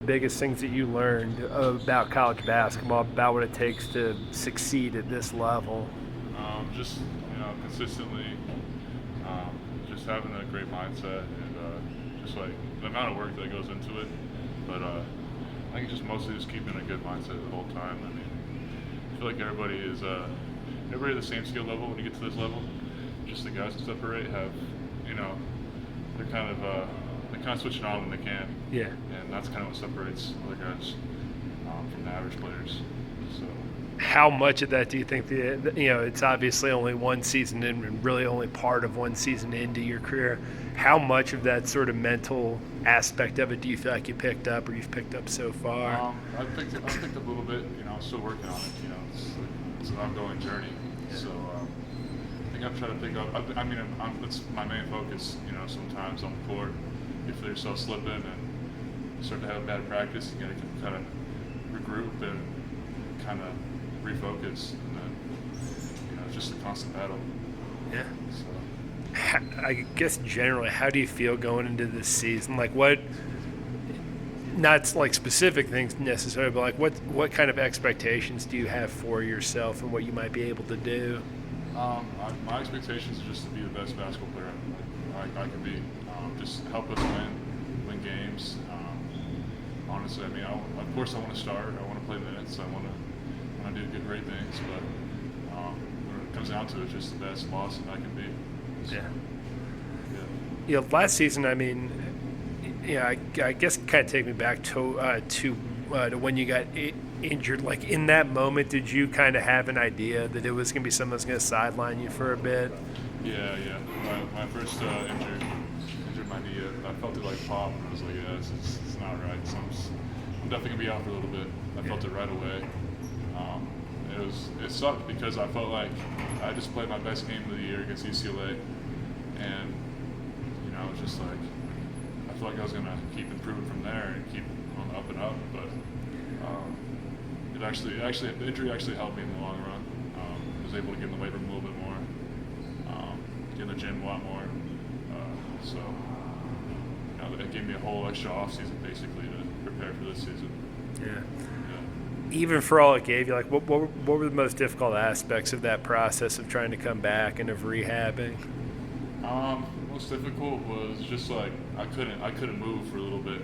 biggest things that you learned about college basketball, about what it takes to succeed at this level? Just consistently, just having a great mindset and just like the amount of work that goes into it. But I think it's just mostly just keeping a good mindset the whole time. I mean, I feel like everybody at the same skill level when you get to this level. Just the guys that separate have, you know, they're kind of switching on when they can. Yeah. And that's kind of what separates other guys from the average players. So. How much of that do you think it's obviously only one season in and really only part of one season into your career. How much of that sort of mental aspect of it do you feel like you picked up or you've picked up so far? I picked up a little bit. I'm still working on it. It's an ongoing journey. So I think I'm trying to pick up. That's my main focus. Sometimes on the court, you feel yourself slipping and you start to have bad practice. You got to kind of regroup and kind of refocus, and then it's just a constant battle. Yeah. So. I guess generally, how do you feel going into this season? Like what? Not like specific things necessarily, but like what kind of expectations do you have for yourself and what you might be able to do? My expectations are just to be the best basketball player I can be. Just help us win games. Honestly, of course I want to start. I want to play minutes. I want to do great things, but when it comes down to it, it's just the best Lawson I can be. So, yeah. Last season, I guess kind of take me back to when you got injured. Like in that moment, did you kind of have an idea that it was going to be something that's going to sideline you for a bit? Yeah. My first injured my knee. I felt it like pop, and I was like, yeah, it's not right. So I'm definitely going to be out for a little bit. I felt it right away. It sucked because I felt like I just played my best game of the year against UCLA, and it was just like I felt like I was gonna keep improving from there and keep on up and up. But the injury actually helped me in the long run. I was able to get in the weight room a little bit more, get in the gym a lot more. So it gave me a whole extra off season basically to prepare for this season. Yeah. Even for all it gave you, like what were the most difficult aspects of that process of trying to come back and of rehabbing? The most difficult was just like I couldn't move for a little bit.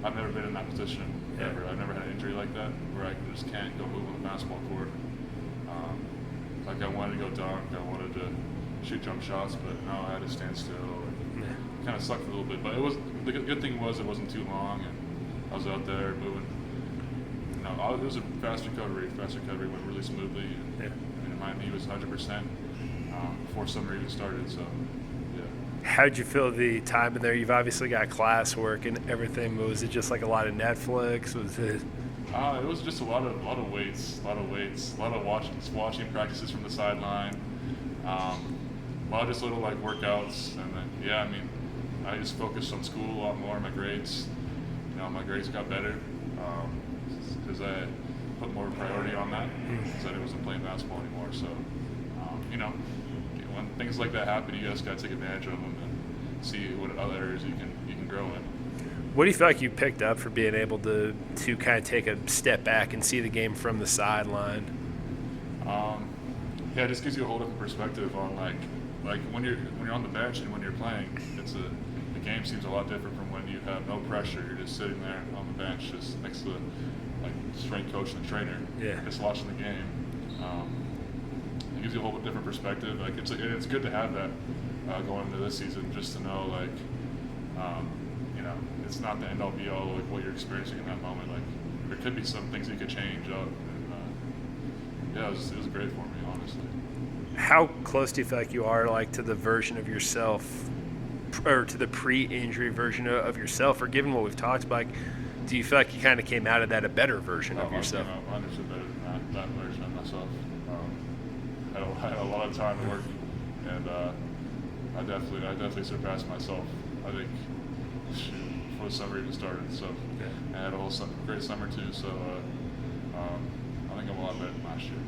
I've never been in that position ever. I've never had an injury like that where I just can't go move on the basketball court. Like I wanted to go dunk, I wanted to shoot jump shots, but no, I had to stand still. It kind of sucked a little bit, but the good thing was it wasn't too long. And I was out there moving. It was a fast recovery. Fast recovery went really smoothly. My knee was 100% before summer even started. So, yeah. How'd you feel the time in there? You've obviously got classwork and everything. But was it just like a lot of Netflix? Was it? It was just a lot of weights, a lot of watching practices from the sideline. A lot of just little like workouts, and then I just focused on school a lot more. My grades. My grades got better because I put more priority on that because I wasn't playing basketball anymore. So, when things like that happen, you just got to take advantage of them and see what other areas you can grow in. What do you feel like you picked up for being able to kind of take a step back and see the game from the sideline? It just gives you a whole different perspective on like when you're on the bench and when you're playing. The game seems a lot different from when you have no pressure. You're just sitting there on the bench, just next to the strength coach and the trainer, just watching the game. It gives you a whole different perspective. It's good to have that going into this season, just to know it's not the end all be all like what you're experiencing in that moment. Like there could be some things you could change up. And, it was great for me, honestly. How close do you feel like you are to the version of yourself? Or to the pre-injury version of yourself, or given what we've talked about, do you feel like you kind of came out of that a better version of yourself? I understood better than that version of myself. I had a lot of time to work, and I definitely surpassed myself. I think before the summer even started. So I had a whole great summer too. So I think I'm a lot better than last year.